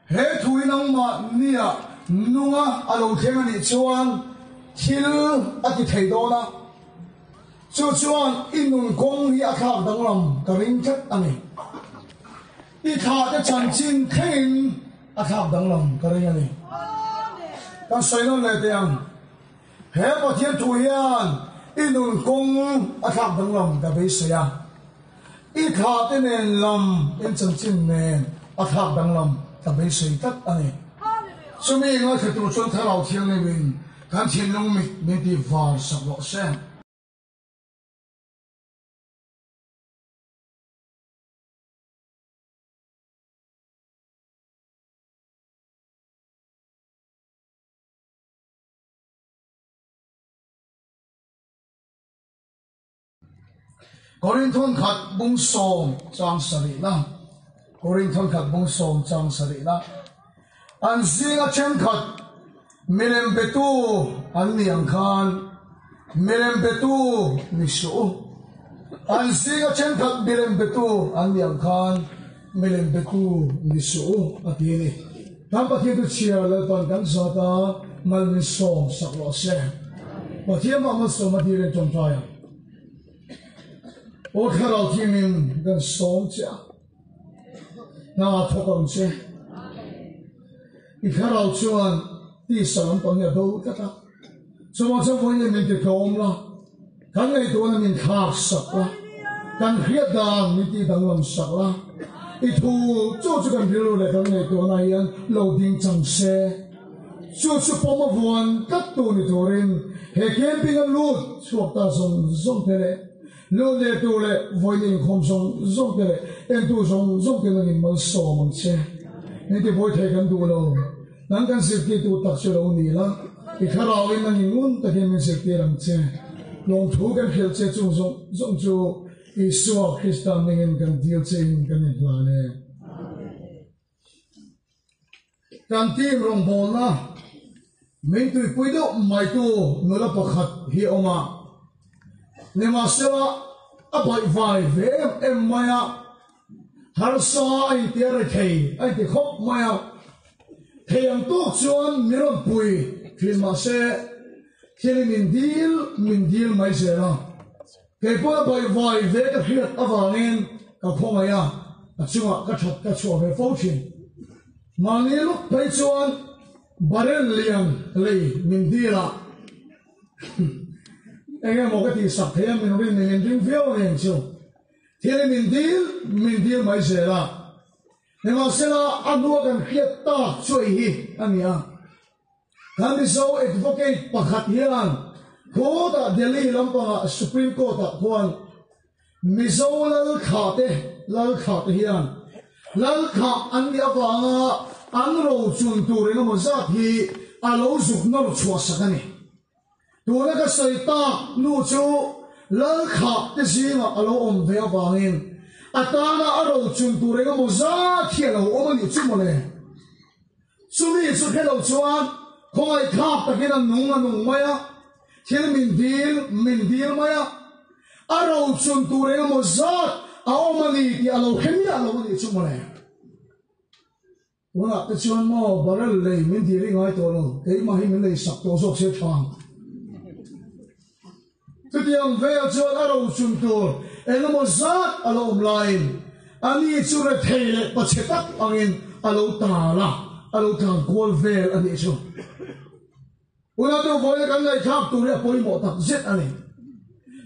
he thui nang ma nia nunga alo thenga ni chuan thil ati thei do na chuan inun kong hi akhak danglam karing that ani I tha te chan chin thein akhak danglam karing ani kan soino le te ang he pathian thuian inun kong akhak danglam ka be sia I tha te nen lam in chan chin nen akhak danglam ka be sei tat ani sumi nga thatu chon tharau thiang ne win kan thin long mi ti var sak lo sen Korinthon khat bung som chang sari na Korinthon khat bung som chang sari na an zinga chen khat melem betu an niang khan melem betu nisu an zinga chen khat melem betu an niang khan melem betu nisu atini tam pathian tu chia la ton kan zata mal ni som saklo se pathian ma som ma dire chom chaya o kharau thinin kan som cha na thokam che I kharau chuan ti salam pang ya do kata chuma chuma ye min te thom la kan nei to na min khak sak la kan khiat dang mi ti dang lam sak la I thu chu chu kan bilu le kan nei to na yan lo ding chang se chu chu pom von kat tu ni thorin he camping a lut chuak ta song zong tele lo le tu le voinin khom song zong tele en tu song zong tele ni mal so mang cheนี่ที่พ่อเทกันดูเรานั่งกันสิบที่ตัวตักเชื่อเรานี่ละอีกคราวนี้นั่งงุนตะเกียงสิบที่รังเช่ลงถูกันเพียรเช่จุงจูอิสวาคริสต์นั่งกันเดียวเช่กันนี่พลาเนี่ยการที่ลงบอลนะไม่ตัวคุยดูไม่ตัวนู่นละประคัดเฮียออกมาเนี่ยมาเสียว่าอับไปไฟเวมเอ็มมาฮาร์ซาไอเทียร์เทย์ไอที่ขบมาเทียงตุกชวนมิรอนปุยฟิลมาเซ่เทียมินดีลไม่เสียนะเกี่ยวกับไปไวเวกับเฮียอวานินกับพงไงอ่ะจังหวะกระชับกระชัวไปฟูชินมาเนี่ยลูกไปชวนบาร์เรนเลียงเลยมินดีละเอ็งมองกันที่สักเทียมินวิ่งมินดิ้งฟิวเองชัวเทียมินดีลไม่เสียละเนี่ยมาเสียละอันนู้นกันเฮียตาช่วยฮีอันนี้อ่ะการที่เขาเอ็ดวอเกตประคัดเฮียนโคตรเดลีลำปางสุพรีมโคตรควรมิโซลัลขาเตเฮียนลัลขาอันนี้ฟังอันเราจุนตัวเรื่องมันจะที่อาลูจุกนั่งชัวสักนี่ตัวนั้นก็ใส่ตานูจูลัลขาที่สิ่งอาลูอมเดียฟังอินอาตานะอาลูจุนตัวเรื่องมันจะที่เราอมอยู่จุ่มเลยจุ่มนี่จุดแค่เราชวนคอยขาตะกี้นั่งนุ่งไหมอ่ะเที่ยวมินดีลไหมอ่ะอาลูจุนตัวเรื่องมันจะเอาอมนี่ที่อาลูเห็นอาลูมันอยู่จุ่มเลยวันนั้นชวนมาบาร์เลยมินดีริงไอ้ตัวนู้นเอ้ยมาให้มินเลยสักตัวสักเสียทางทุกอย่างเวลชวนอารมณ์ชุนตัวเอ็นมันซัดอารมณ์ไลน์อันนี้ชวนเทเลปัจเจตักอังอินอารมณ์ตาละอารมณ์ทางกอลเวลอันนี้ชวนวันนั้นตัวพ่อยังไงทับตัวเนี่ยพ่อหมดทับเจ็ดอันนี้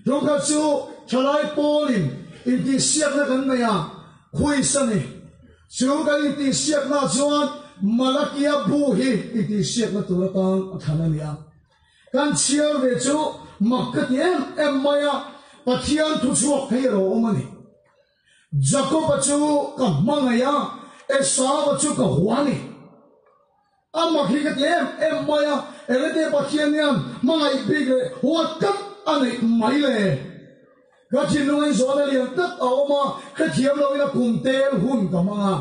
ตรงกับชูชลายโพลินอินที่เสียกันไงอ่ะคุยสันนี่ชูกันอินที่เสียน่าชวนมาลักยาบูฮีอินที่เสียกันตัวตั้งขนาดนี้อ่ะการเชียร์เวชูมักกะเทียมเอ็มมายาปัจจัยทุกช่วงให้เราอมันนี่จักรปัจจุกับมังไงอ่ะเอสาปัจจุกับหัวนี่อามักฮิกะเทียมเอ็มมายาเอเลเดปัจจัยเนี่ยมังไงปีกเลยหัวกับอันนี้ไม่เลยก็ที่นู้นส่วนเรียนตัดเอามากระเทียมเราเนี่ยกุมเตลหุ่นกับมังอ่ะ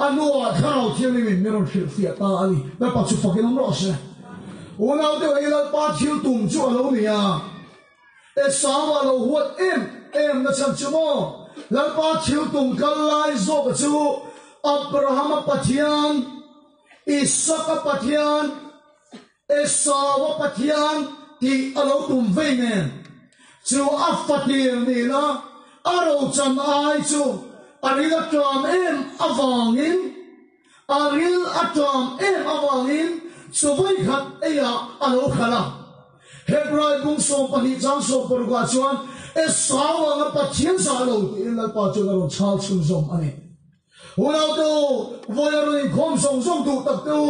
อันนู้นข้าวเทียมนี่ไม่รู้เสียตาอันนี้แต่ปัจจุบันกินน้ำร้อนใช่วันนั้นเดี๋ยวไอ้เราป้าเที่ยวตุ่มชั่วเราเนี่ยเอสาวเราหัวเอ็มนั่นฉันชั่วโมงแล้วป้าเที่ยวตุ่มกันไล่โซ่กับชั่วอับราฮัมปัจจัย Isaka Pathian Esawa Pathian ti alo tum ve nen chu afatir ni na aro chan ai chu arila tram em awangin aril atram em awangin chu vai khat eya alo khala Hebrai bung som pani chang som porga chuan Esawa nga Pathian sa alo ti la pa chu alo chal chun som ani Ulau tu voyaru in khom song song tu tak tu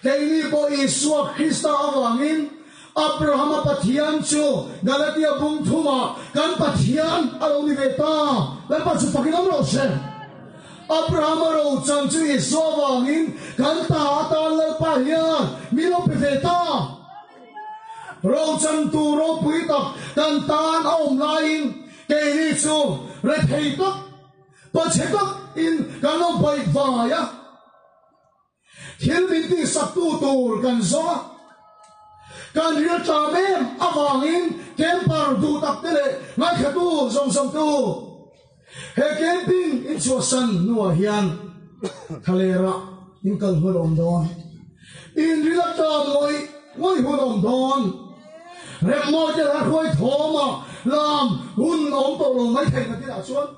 Kaini po Iswa Krista awangin Abraham Pathian chu Galatia bung thuma kan Pathian alo ni veta la pa chu pakinam ro se Abraham ro chan chu Iswa awangin kan ta la pa hian milo pe veta ro chan tu ro pui tak kan tan om lain Kaini chu re thei tak pa che tak in kano bai vaya Thiên bình ti sắc tu tur kan zo kan ria cha mem awangin kem par du tak tele ngai khatu song song tu he camping in so san nuwa hian thalera in kal hol om don in rila ta moi hol om don rem mo je la khoi thoma lam hun om to lo mai thai na ti da chuan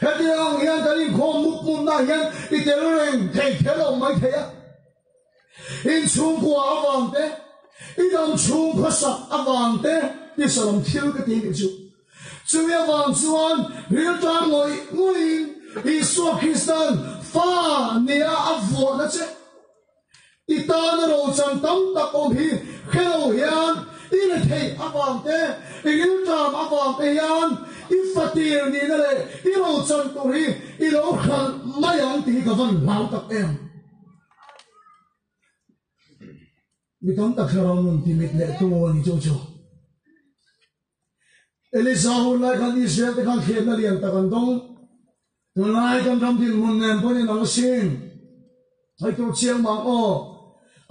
Hãy subscribe cho kênh Ghiền Mì Gõ Để không bỏ lỡ những video hấp Ifatir ni nale ilo chan turi ilo khan mayang ti gavan lau tak em mitom tak kharam nun timit le tu ni jojo Elisahu lai khan Israel te khan khen na lian takan dong tu lai kan ram din mun nem poni nang sin ai tu chiang ma o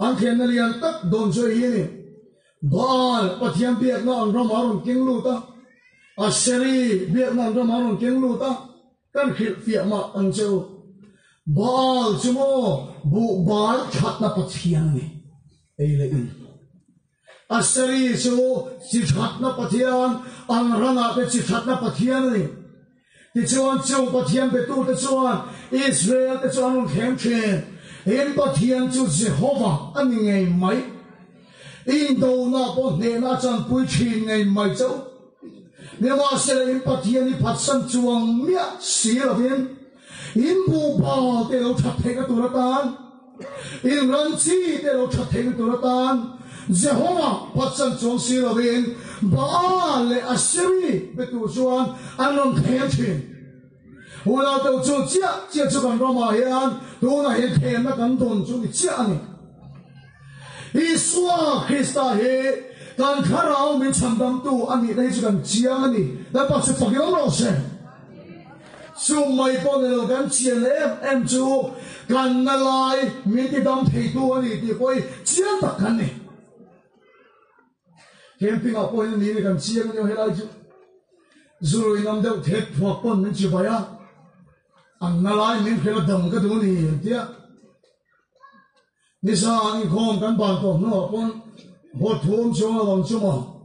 an khen na lian tak don jo hi ni bal pathiam biak na an ram aron king lu ta Aseri Vietnam ra maron keng lu ta kan khil fia ma ang cheu bal chumo bu bal that na pathian ni ei le in Aseri chu chi that na pathian ang rana pe chi that na pathian ni ti chuan chu pathian pe tu te chuan Israel te chuan un khem chen en pathian chu Jehovah ani ngai mai in do na po ne na chan pui chin ngai mai chau Nema sila in Pathian i patsan chuang mia sila bin in bu ba te lo that thei ka turatan in ran chi te lo that thei ka turatan Jehovah patsan chuang sila bin ba le asiri betu chuan anon thei thin Hula te chu chia chu kan rama hian tu na he thei na kan don chu ni chia ni Iswa Krista he kan kharau min chamdam tu ani dai chu kan chiang ani da pa chu pakiam ro se chu mai pon lo kan chian le em chu kan na lai min ti dam thei tu ani ti koi chiang tak kan ni camping a point ni kan chiang ni he lai chu zurui nam deu thek phok pon min chi baya an na lai min khela dam ka du ni tia ni sa ani khom kan ban to no pon Hot home chunga wang chuma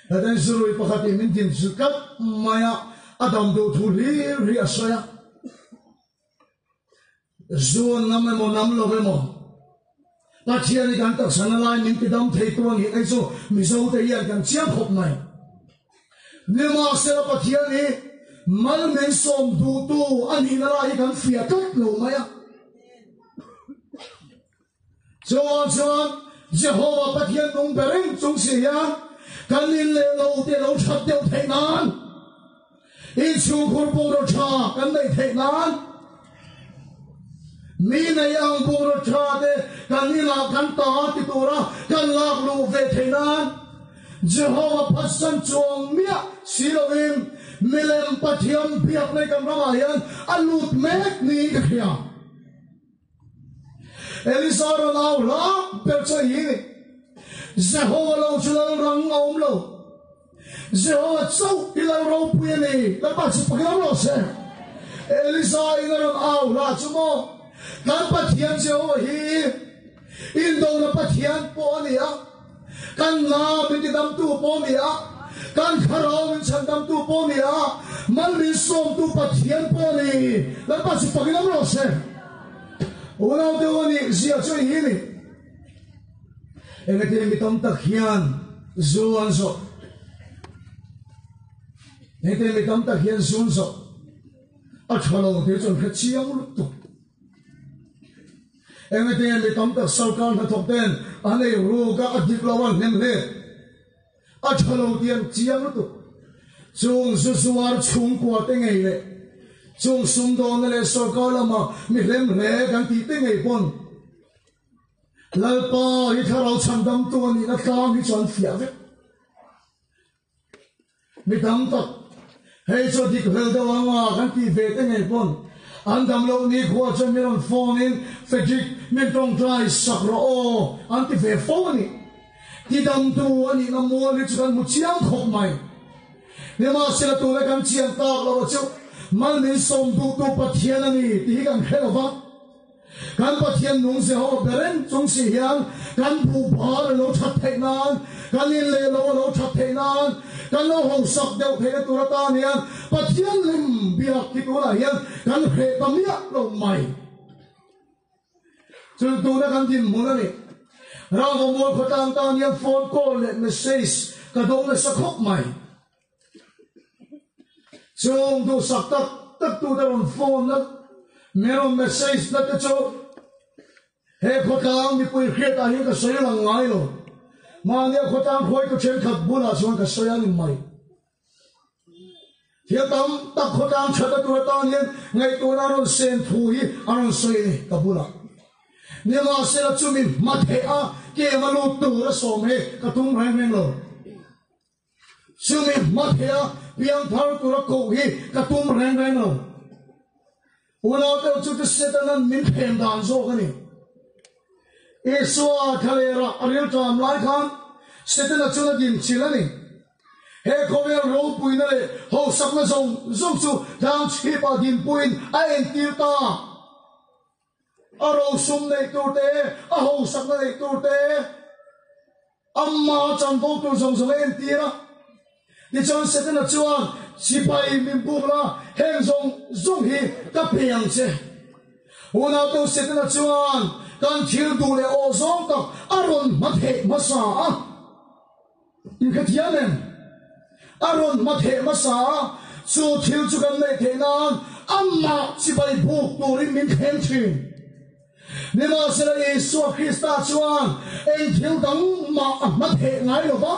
Hadan surui pakati mintin sukat maya Adam do tu ri asaya Zuan namme mo nam lobe mo Patiani kan tak sanalai minti dam thei tuang hi aiso miso te yan kan chiang khop mai Nima sera patiani mal men som du tu ani na lai kan fia kat lo maya Chuan Jehovah Pathian nung bereng chung siya kanin le lo te lo chat deu thei nan I chu khur pu ro cha kan dei thei nan mi na yang pu ro cha te kanila kan ta ti tura kan lak lu ve thei nan Jehovah Patsan chuang mia silovim milem Pathian biak nei kan rama hian alut mek ni ka khia Elisaro lao la percha hi Jehovah lo chulal rang om lo Jehovah chau ilang ro puye ni la pa chu pakiam lo se Elisa ingaron au la chumo kan pathian jo hi in do na pathian po nia kan na min dam tu po nia kan kharau min chan dam tu po nia mal min som tu pathian po ni la pa su pagina ro se ona de oni zia cho hi ni engate mi tam tak hian zuan zo engate mi tam tak hian zuan zo a thalo te chon kha chiang lu tu engate mi tam tak sarkar na thok ten ane ru ga adik lawan nem le a thalo tian chiang lu tu chung su suar chung kwa te ngai le chung sum do na le sarkar lama mi lem le kan ti te ngai pon lalpa hi tharau chandam tu ni na tlang hi chon fia ve mi tam tak hei cho dik hel da wanga kan ti ve te ngai pon an dam lo ni khwa cho mi ron phone in fedrik min tong trai sak ro o an ti ve phone ni ti dam tu ani na mo li chuan mu chiang khok mai ne ma sela tu le kan chiang ta lo chu mal min som tu tu pathian ani ti kan khelo ba kan pathian nung se ho beren chung si hiang kan bu ba lo that thai nan kan in le lo that thai nan kan lo hong sak deu thai tu ra ta nian pathian lim bia ki tu la hian kan phe tamia lo mai chu tu na kan din mo na ni ra go mo ko tang ta nian phone call le message ka dong le sakhok mai chung tu sak tak tu da on phone na meron message na te cho he khotang mi pui khret a hi ka soy lang ngai lo ma ne khotang khoi ko chen khat bula chuan ka soy ani mai thia tam tak khotang chata tu ta nien ngai tu na ron sen thu hi aron soy ka bula ne ma se la chu min ma the a ke ma lu tu ra som he ka tum rang rang lo chu min ma the a piang thar tu ra ko hi ka tum rang rang lo una te chu te setanan min phem dan zo kani eswa khalera aril tam lai khan setana chuna din chilani he khovel ro puina le ho sakna zong zong chu dang chi pa din puin a en tirta aro sum nei turte a ho sakna nei turte amma chan bo tu zong zong en tira ni chon setana chuan sipai min bukla heng zong hi ka piang che una to setana chuan kan thil du le o zong tak aron mathe masa in khatianen aron mathe masa chu thil chu kan nei thenan amma sipai buk turin min khem thin nima sela Yesu Krista chuan en thil dang ma mathe ngai lo ba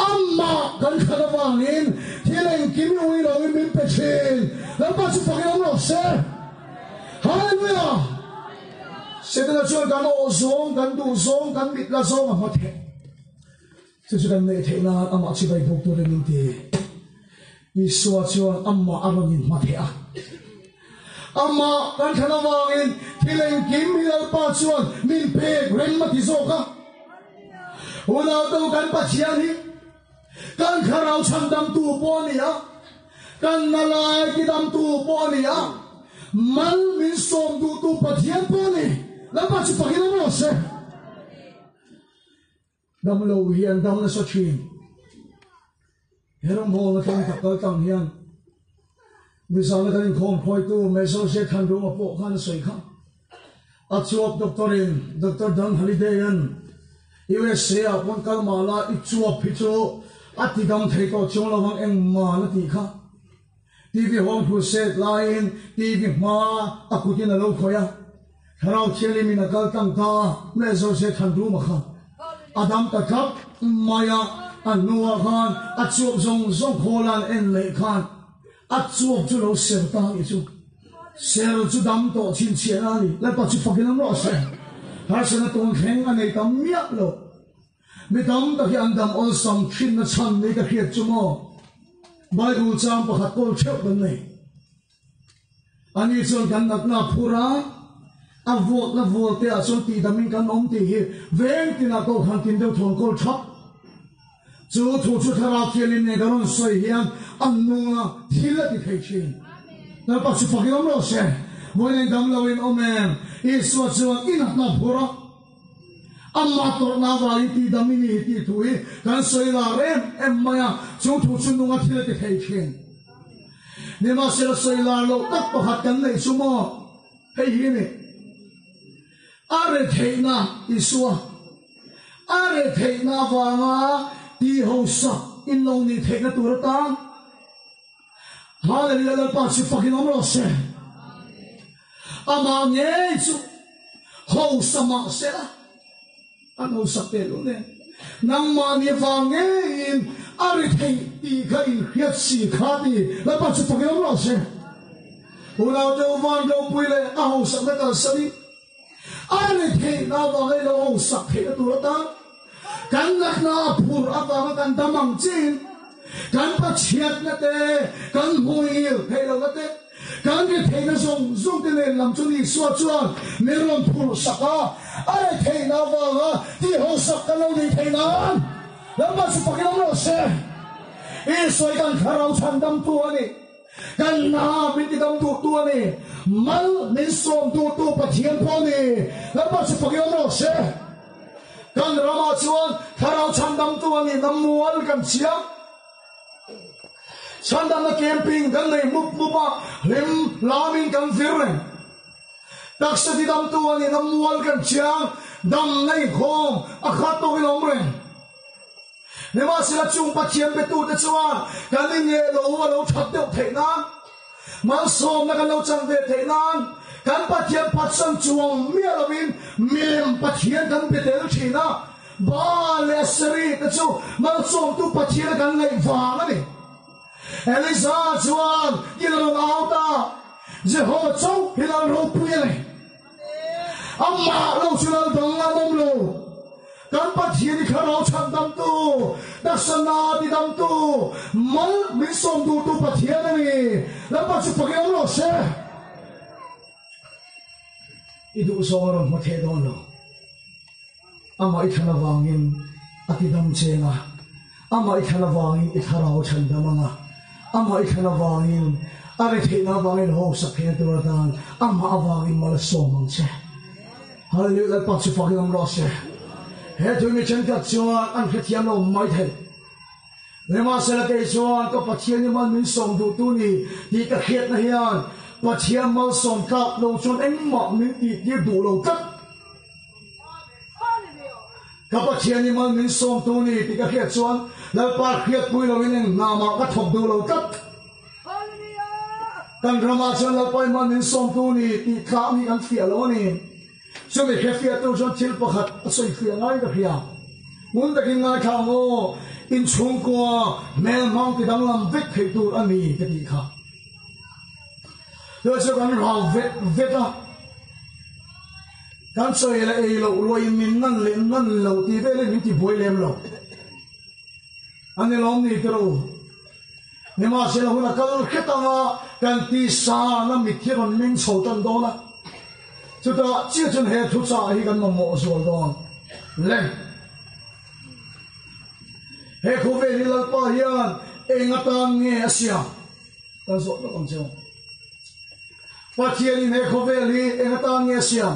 amma kan khanawangin thilen kimi ui lo min pechin lampa chu pagam lo se hallelujah setana chuan kan o zong kan du zong kan mit la zong ma the chu kan nei theina amma chi bai buk tu le min ti Yesu chuan amma aronin ma the a amma kan khanawangin thilen kimi lampa chuan min pe ren ma ti zo ka una to kan pathian hi kan kharau chan dam tu po nia kan nalai ki dam tu po nia mal min som tu pathian po ni la pa chu pakin mo se dam lo hian dam na so chin herong mo na tang takal tang hian misal na kan khom khoi tu me so se khan ru ma po khan soi kha a chuap doctor Dan Holiday an USA apon kalmala i chuap phicho ati dam thei ko chong lawang eng ma na ti kha TV home to set line TV ma akutin alo khoya tharau cheli min akal tang ta me so se than ru ma kha adam ta khap maya anua khan achup zong kholan en le khan achup chu lo ser ta i chu ser chu dam to chin chen ani la pa chu fakin ro se har se na tong kheng anei tam mia lo mi tam ta ki andam ol sam thin na chan nei ka khiat chu mo Bible cham pakhat kol chep ban nei ani chon kan nak na phura avot na vote a chon ti damin kan om ti hi veng ti na ko khan tin deu thon kol chap chu thu chu thara khelin ne garon soi hian annunga thila ti thei chin na pa chu fakin ro se mỗi ngày đâm lâu in ôm em Isua chuan in hạt na phura amma tor na vali ti damini ti thui kan soila em maya chu thu chu nunga thile te thei khen ne ma sela soila lo tak pakhat kan nei sumo hei hi ne are theina Isua are theina wanga ti hosa in lo ni theina turata hallelujah pa si fucking amro se ama nge chu hosa ma se an hosa te lo ne nang ma ni wange in are thei ti kha in khiat si kha ti la pa si fucking amro se ula do van do puile a hosa na ka sari are thei na wange lo hosa the turata kan nak na phur ata kan damang chin kan pa chiat na te kan huil thei lo na te kan ke thei na song zong te le lam chu ni suwa chuan meron phur saka ai thei na wa ti ho sak ka lo ni thei na lam ba su pakil lo se e soi kan kharau chan dam tu ani kan na min ti dam tu ani mal min som tu pathian pho ni lam ba su pakil lo se kan rama chuan kharau chan dam tu ani namual kan chiang Sandam na camping kan nei mupa lim lamin kan firren taksa di dam tu ani namual kan chiang dam nei khom akhat to ilom ren ne ma sila chung pathian pe tu te chuan kan nge lo that te theina man som na kan lo chang ve theina kan pathian patsan chuang mi lovin mem pathian kan pe tel thina ba le sri te chu man som tu pathian kan nei wang ani Elisa chuan kilaro auta Jehovah chau hilaro puele amma lo chulal danga momlo kan pathian kharo chan dam tu dasana di dam tu mal min som tu pathian ani la pa chu pagem lo se idu songaro mathe don lo amma ikhana wangin atidam chenga amma ikhana wangin ikharo chan damanga amma ikhana wangin are theina wangin ho sakhe turatan amma awangin mal somang che hallelujah pa chu pagem lo se he tu mi chen ta chuan an khethiam lo mai the le ma sela te chuan ko pathian ni man min som tu ni ti ka khet na hian pathian mal som kap lo chuan eng ma min ti du lo kat ka pathian ni man min som tu ni ti ka khet chuan la pa khet pui lo in na ma ka thok du lo kat kan rama chuan la pa man min som tu ni ti kha mi an fia lo ni so me khefia tu chuan thil pakhat soi fia ngai ka khia mun ta king ngai khang o in chung kwa mel mang ti dang lam vek thei tur ani ka ti kha lo so kan raw vet a kan soi la e lo loi min nan lo ti ve le ni ti boi lem lo ani lom ni tro ni ma se la huna kal khetanga kan ti sa na mi thiron min chho tan do la chu ta chi chun he thu cha hi kan mo so don le he khu ve ni la pa hian engata nge asia ta so to kon cheu pathian he khu ve li engata nge asia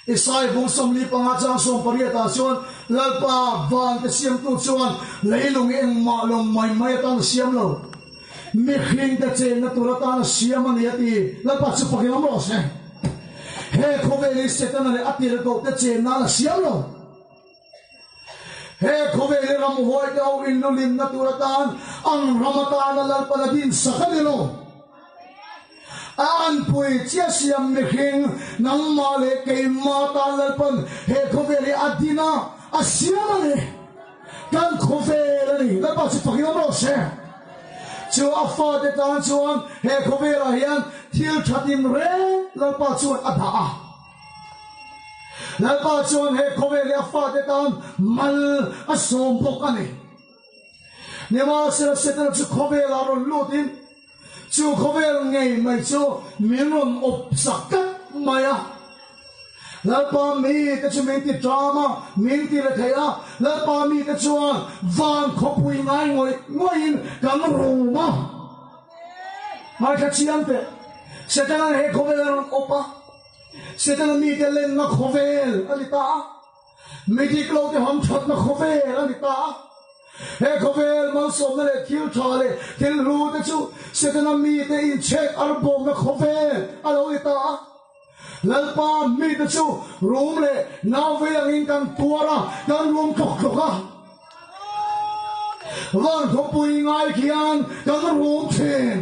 isai bung som li panga chang som pariata chuan lalpa van te siam tu chuan leilung eng ma long mai tan siam lo mi khing te chen na turata na siam ani ati lalpa chu pakiam lo se he khoveli setan le atir ko te chen na siam lo he khoveli ram hoi dau in lo lim na turatan ang ramata na lalpa na din sakanilo an pui chia siam mi khing nang ma le ke ma ta lalpan he khoveli adina asiam ani kan khoveli la pa chu pakiam lo se chu afa de tan chuan he khovela hian thil thatin re la pa chuan adha la pa chuan he khoveli afa de tan mal asom pokani ne ma se setan chu khovela ro lutin chu khovel ngei mai chu minun op sakat maya la pa mi te chu min ti drama min ti le thaya la pa mi te chuan van khopui ngoi in kan ru ma mai ka chiam pe Setan he khovel ron opa setan mi te len na khovel alita midi klo te hom thot na khovel alita he khovel mal som na le thil thale thil ru te chu setan mi te in check arbom na khovel alita lalpa mi te chu room le naw ve ang in kan tuara kan room thok thoka Lan thopui ngai khian kan room then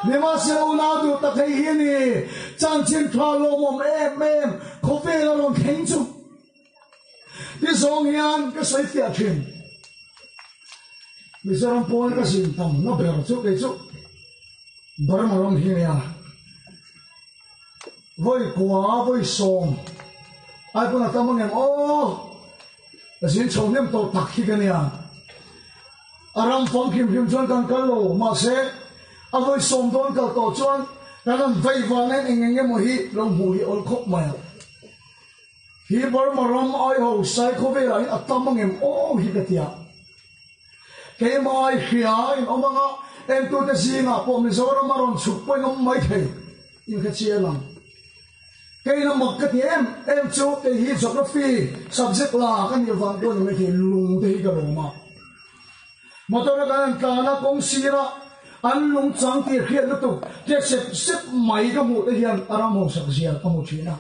Nema sila unado takay hini Chan chin tralo mom em Kofe la rong keng chu Di song yan kasay tia chin Misarang po ay kasintam Na pero chu kay chu Bar marong hini ya Voi kwa voi song Ay po natamang yan Kasin chong nem to takhi ka niya Aram fong kim chuan kan kalo Ma se Avoy som don kal to chuan Nanang vaivanen ingenge mo hi Long hu hi ol kop maya Hi bar maram ay ho Sai ko vera in atamang em hi katia Kaya maay hiya in o mga Ento te singa po Misora maron chukpo in may thay In katsiya lang Kaya na magkatiem Em chuk te hi geography Subject la kan yavang ko Na may hi lung te hi ka Roma Matora ka ng kana kong sira An lung chang ti khian na tu ke sep mai ka mu te hian aramo sak sia ka mu china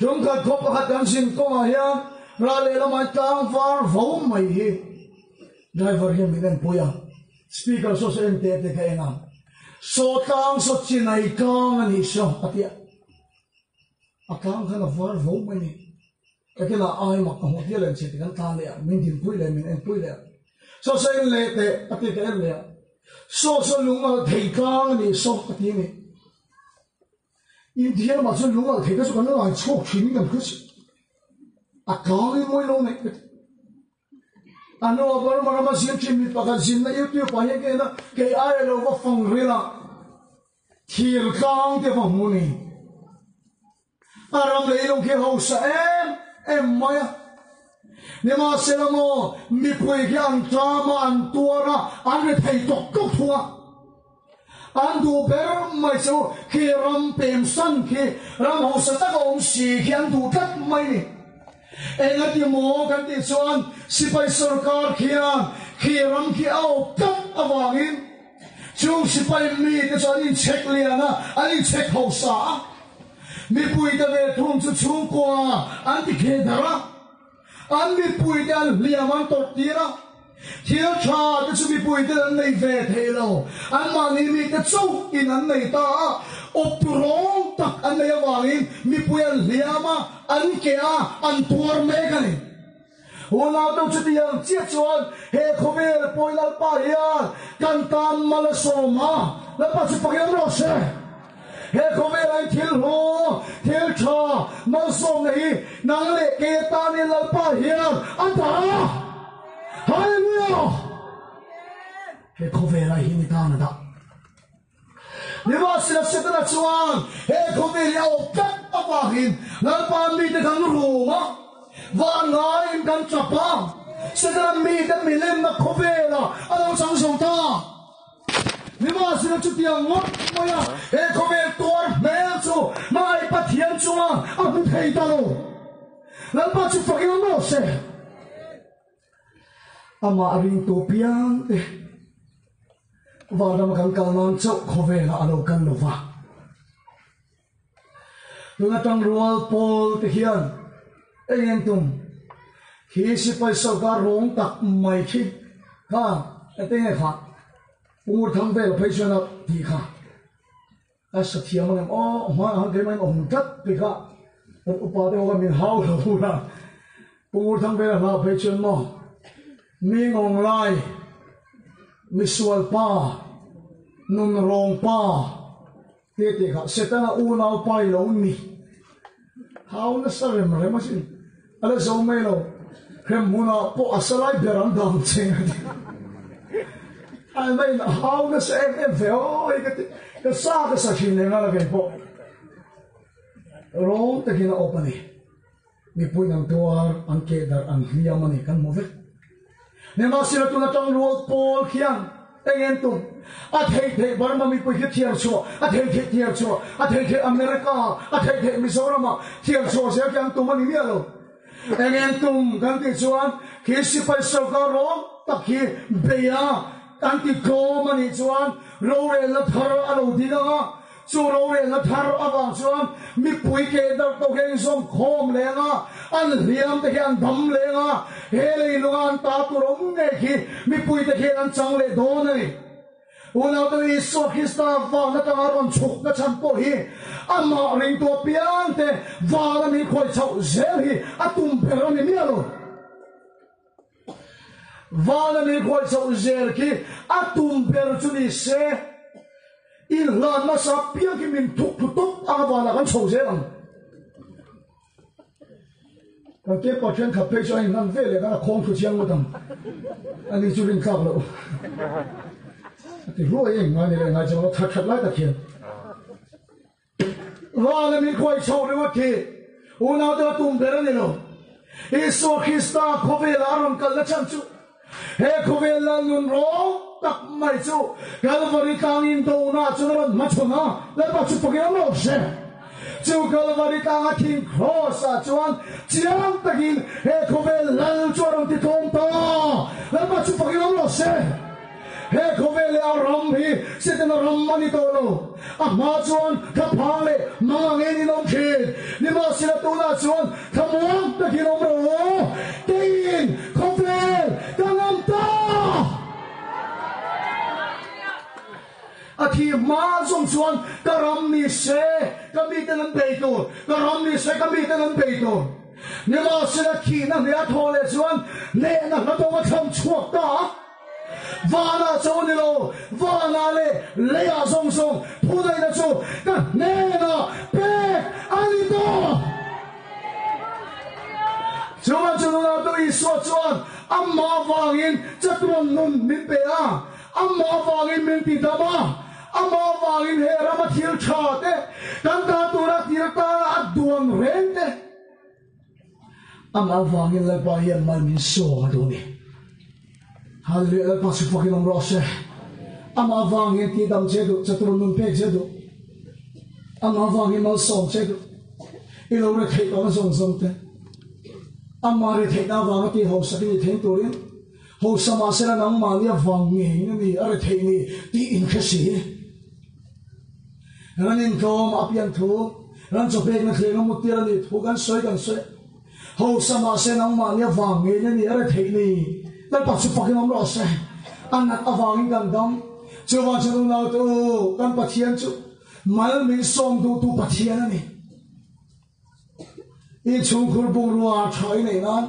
jom ka khop ka kan sin ko hian ra le la mai tang far vo mai hi driver hian miren puya speaker so se te te ka enga so tang so chinai kang ani so atia akang kana far vo mai ni ka kila ai mak ka ho hian che te kan ta le min din pui le min en pui le so se le te ati ka le So lungal thei kang ni so ati ni India ma so lungal thei ka so kan la chok chin kan kus a kang ni moi lo ne ano bar mara ma sim chim mi pa kan sin na youtube pa ye ke na ke ai lo wa fong ri la thil kang te fa mu ni aram le lo ke ho sa em maya Nema selamo mi pui ki an trama an tuara an re thei tok tok thua an du ber mai so ki ram pem san ki ram ho sa ta om si ki an du tat mai ni enga ti mo kan ti chuan sipai sarkar khian ki ram ki au kat awangin chung sipai mi te chuan in check liana ani check ho sa mi pui ta ve thum chu chung kwa an ti khe dara An mi pui dan liaman tot tira Thiel cha te chu mi pui dan nei ve thelo An ma ni mi te chu in an nei ta Oprong tak an nei awangin mi pui an liama an kea an tuar me kani Wala daw chu tiyang chia chuan he khovel poilal pa hian kan tan malasoma Lapa chu pakyang ro se He kome lai thil ho, thil cha, mal som nahi, nang le ke ta ni lalpa hiyan, anta! Hallelujah! He kome lai hini ta na da. Nima sila sita na chuan, he kome liya o kat awahin, lalpa mi te kan ruma, va ngayin kan chapa, sita na mi te milim na kome la, anong sang song ta. Nima sila chutiyang ngot moya he kome tuar mel chu mai pathian chunga abu thei talo lalpa chu fakiang mo se ama aring tu piang te vada makang kalman chok khove la alo kan lova tunga tang rual pol te hian engem tum hi si pai so ga rong tak mai khi ha atenge kha Umur thang bel phai chuan ti kha a sathiam ngam ma han ke mai om tat pi kha an upa de wa min hau lo la umur thang bel la phai chuan mo mi ngong lai mi sual pa nun rong pa te kha setana u nau pai lo ni hau na sarem re ma sin ala zo mai lo krem muna po asalai beran dam cheng I mean, how does it feel? The saga section in another po. Wrong to kina open it. Ni po ng tuwar ang kedar ang hiyaman kan mo. Nema sila tunatang ruwag Paul kiyang Engin tum a thei Burma mi pui thiam cho a thei thiam cho a thei America a thei Mizoram thiam cho se kyang tum ani mialo engin tum kan ti chuan khi sipai sarkar ro tak hi beya kan ti ko mani chuan ro re la thar alo dinga chu ro re la thar awang chuan mi pui ke dar to ke som khom lenga an riam te hian dham lenga hele luan ta tu rom ne khi mi pui te hian chang le do nei una to Isu Krista va na ta ron chuk na chan po hi ama ring to pian te va na mi khoi chau zel hi atum pero ni mialo va na mi khoi chau zel ki atum pero chu ni se in la na sa pian ki min thuk thuk a va na kan chau zel ang ka ke pa chen kha pe chai nan ve le ka khong thu chiang mo dam ani chu ring khak lo thì ruồi anh nói này ngày cho nó thật lại thật hiện và là mình quay sau đấy mà thì u nào đó tung về đây rồi Isu Krista có về là làm cái là chăm chú he có về là luôn rõ tắc mày chú cái làvari càng in đâu na chú nó mà chú na lại bắt chú phải làm nó sẽ chú cái làvari càng thiên cross à chú anh chiang tắc in he có về là chú làm thì không to lại bắt chú phải làm nó sẽ he khove le ram hi sitan ram mani tolo ama chuan ka phale ma nge ni nom khi ni ma sila tu na chuan thamuang ta ki nom ro tin khove ka ngam ta athi ma zong chuan ka ram ni se ka mi ta nan bei tu ka ram ni se ka mi ta nan bei tu ni ma sila ki na ne thole chuan ne na na to ma tham chuak ta vana cho ni lo vana le ya song song thu dai da chu ka ne na pe ani to chuan na to I so chuan amma wangin chatron nun min pe a amma wangin min ti da ba amma wangin he rama thil tha te kan ta tu ra tir ta aduam ren te amma wangin le ba hian mal min so ma do ni Hallelujah, pasuk pakin ang rosya. Ama vangin ti dam chedu, chaturun nun pe chedu. Ama vangin mal song chedu. Ilo re thei ka song song te. Ama re thei na vang ti ho sa ti theng turin. Ho sama sera nang ma lia vangin ni are thei ni ti in khasi. Ranin kom apian thu, ran chopek na khleng mo tira ni thu kan soi. Ho sama sera nang ma lia vangin ni are thei ni dan pasuk pakin om rose anak awangin gandam coba chanu nau tu kan pathian chu mal min som tu pathian ani I chung khur bung ruwa thoi nei nan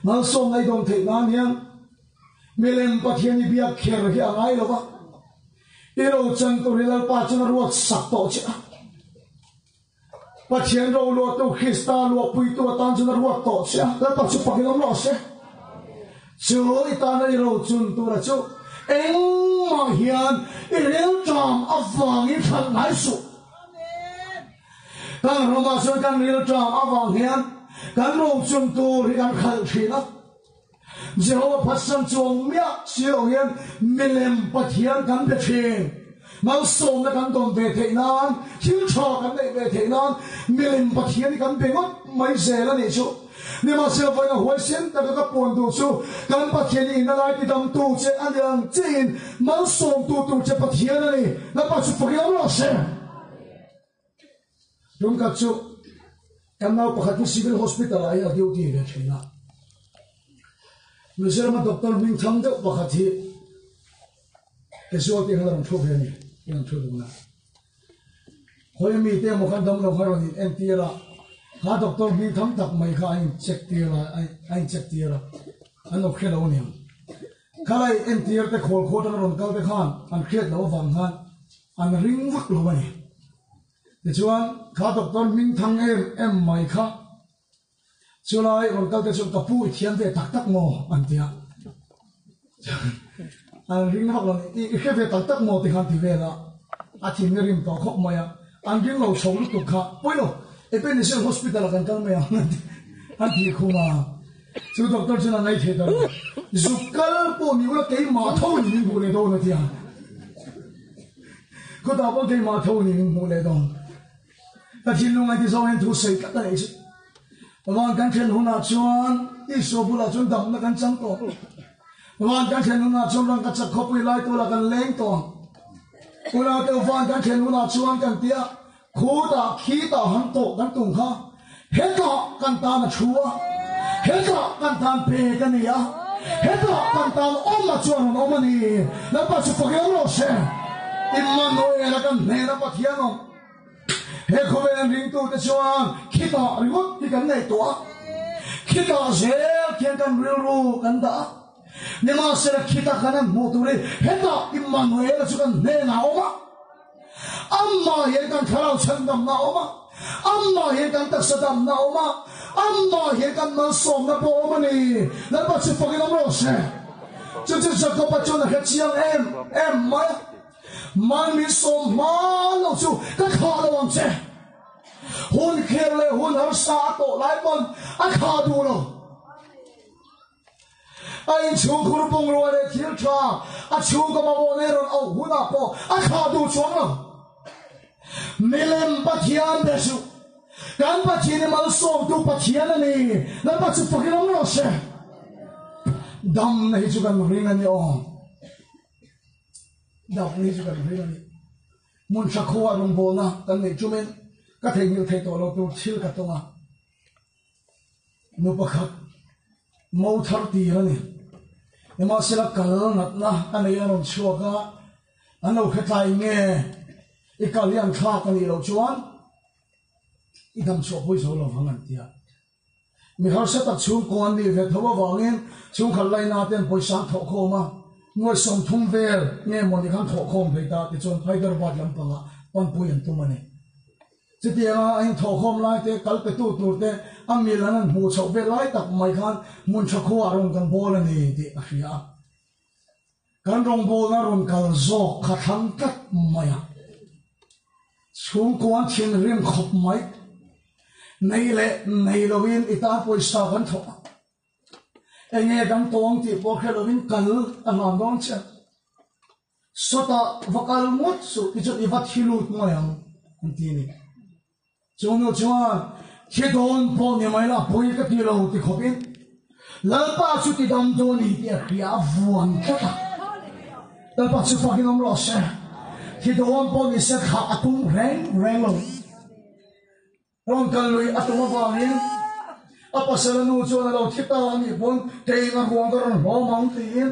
mal som nei dom thei nan hian melem pathian I biak kher hi angai lo ba I ro chan tu rilal pa chana ruwa sak to cha pathian ro lo tu Krista lo pui tu tan chana ruwa to cha dan pasuk pakin om rose chú itana I ro chun tu ra chú eng ma hian I rel tram avang I thang nai su kan roma so kan rel tram avang hian kan ro chun tu ri kan khal thina Jehovah pasam chuang mia siu hian milem pathian kan be thing mal som na kan dom ve the nan thil tha kan nei ve the nan milem pathian kan be ngot mai zela ni chu ni ma se vai na huai sen ta ka pon du chu kan pathian in na lai ti dam tu che aliang chin mal som tu che pathian ni na pa chu pagil lo se dum ka chu kan na pakhat civil hospital ai a duty ve thina Miserma doctor min tham de pakhat hi kesual ti halam thu ve ni yang thu du na hoi mi te mo kan dam lo haron in tira ha doctor mi tham tak mai kha ai check tira ano khelo ni khalai NTR te khol khotan ron kal te khan an khet lo wang han an ring vak lo mai te chuan kha doctor min thang em mai kha chulai ron kal te chu kapu thian ve tak mo an tia an ring vak lo ni I khe ve tak mo te khan ti ve la a thin ne rim to khop maya an ring lo chong tu kha poino epenison hospital kan kal me an ti khuma chú doctor cho nên này thế đó giúp cái bộ miêu là cái mà thâu thì mình mua lại đâu nữa thì à có tao bao cái mà thâu thì mình mua lại đâu ta chỉ lúc này thì sao anh thu xây cái này chứวันกันเช่นหัวหน้าชวนอีสบุลาชวนดำนักกันจังตัววันกันเช่นหัวหน้าชวนรังกันจะขบไปไล่ตัวละกันเล้งตัวเวลาเดี๋ยววันกันเช่นหัวหน้าชวนกันเตี้ยคู่ตาขี้ตาหันโตกันตุ่งข้าเฮ็ดกันตามาชัวเฮ็ดกันตาเปกันเนี่ยเฮ็ดกันตาอมมาชวนอมมานี่แล้วปัจจุบันเราเช่อิมมันโอยแล้วกันเนรปัทยานเฮ้เขาเป็นริงตัวจะชวนคิดต่อหรือว่าที่กันในตัวคิดต่อเสียเขียนกันรู้กันต่อเนี่ยมาเสียคิดต่อกันนั้นหมดเลยเฮ้ต่ออิมมันเวลสุกันเนน่าออกมาอัมมาเห็นกันคราวฉันดำน่าออกมาอัมมาเห็นกันตักสะดำน่าออกมาอัมมาเห็นกันมันส่งน่าพอมันนี่แล้วปัจจุบันเราไม่รู้เสียจะก็ปัจจุบันเหตุเชียงเอ็มไหมมันมีสมมาลงสู่ก็ขาดลงเจ้หุ่นเขียนเลยหุ่นหาสาโตหลายคนอาขาดูเราไอ้ชูคุรุปงรัวเลยทิ้งชาอาชูก็มาโมเนรอนเอาหุ่นอาปออาขาดูชวงเรามิเลมปัทยานเดชูการปัทยานมันส่งตัวปัทยานนี่แล้วปัจจุบันเราไม่รู้เสียดำในจุกันริงอันนี้อ๋อดับนี้จะกันเรื่องนี้มุนชักขวาลงโบนะกันในจุเมนก็เทงิลเทตัวเราตัวชิลกันตัวมานุปะขัดมอทัรตีแล้วนี่ยังมาเสียกันนัดนะอันนี้เราชัวร์ก็อันเราแค่ใจเงี้ยอีกการเลี้ยงข้ากันนี่เราชวนอีทำชัวร์ผู้ชมเราฟังกันเดียมีเขาเสตัดชูกวนนี่เวทว่าวางเงินชูขันไล่นาเต็มผู้ชายถกโคมางวยส่งทุ่งเวลเนี่ยมันอีกครั้งถกโคมไปตาที่จนไฟดรบัดลำปังอ่ะปันปุยันตุมันเนี่ยจะเดี๋ยวไอ้ถกโคมไล่เตะกัลไปตู้ตัวเตะอามีแล้วนั่นหูชกเวลไล่ตักไม่คันมุนชักขวารงกันโบลนี่ที่อาชีพกันรงโบนั่นรงกันโจขัดทังกัดไม่อะช่วงกวนเชียนเรียนขบไม่ในเละในละวินอิตาปุยสากันถกเองกันตรงที่พวกเราวินกันอันนั้นต้องเชื่อสุดท้ายวักลมุดสุดที่จะอีวัดฮิลุตมาอย่างนี้นี่จงนึกว่าที่โดนพอเนี่ยไม่ละปุยกับที่เราที่ขบินแล้วป้าสุดที่ดำโดนนี่ที่ขยาวันกันแล้วป้าสุดที่น้ำร้อนเสียที่โดนพอเนี่ยเสียขาตุ้งแรงลงร้องกันเลยตุ้งมาฟังนี่apa selalu jual lalu kita ni pun dengan uang orang romang tiin,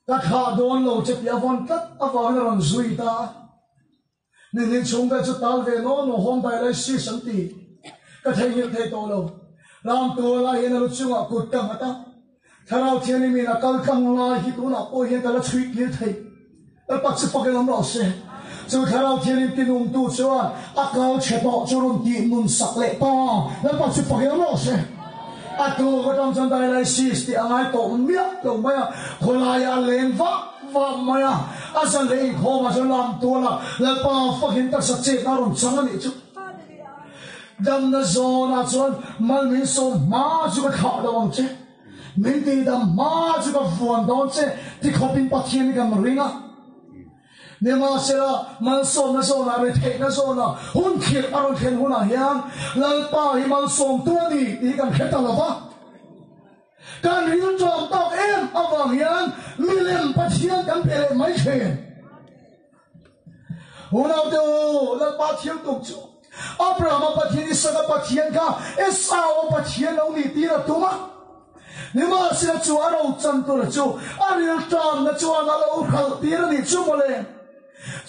tak hadon lalu cipta pun tak apa orang zuita, ni cungga jual veno no hom bayar si senti, katanya itu lalu, ram tu lah ini lalu cuma kutang ada, kalau tiada ni nak kalkang lah itu nak oh ini kalau cuit ni thay, lepas sepakai nama saya. Dù khá lâu thiên linh tin tu cho cao chế bỏ cho rung tin nôn sắc lệ toแล้วปัจจุบันเราเสียตัวก็ต้องจำได้เลยสิสติอะไรตัวมันเมียตัวไม่อะคนลายเลงฟ้าไม่อะสันเลงโคมาจนลำตัวละแล้วป้าฟังเห็นตัดสัจเจตอารมณ์สังนี่จุดำน่ะโซน่ะจนมันมีโซมาจุกขาดระวังเจมินตีดำมาจุกฟวนดอนเจที่เขาเป็นปัจเจียนกันมันริงอ่ะเนี่ยมาเสียมันส่งนะส่งนะไปเทนะส่งนะหุ่นเขียนอารมณ์เขียนหุ่นอะไรยังแล้วป้าที่มันส่งตัวนี้ที่กันเขียนตลอดปะการเรียนจบต้องเอาบางอย่างมีเล่มปัจเจียนกันเป็นไม่เขียนหุ่นเอาดูแล้วปัจเจียนตุกจูอับราฮัมปัจเจียนอิสระปัจเจียนค่ะเอสาวปัจเจียนเรานี่ตีละตัวมั้งนี่มาเสียจูเราจันตัวจูอันนี้จำนะจูนั่นเราขัดตีละนี่จูมาเลย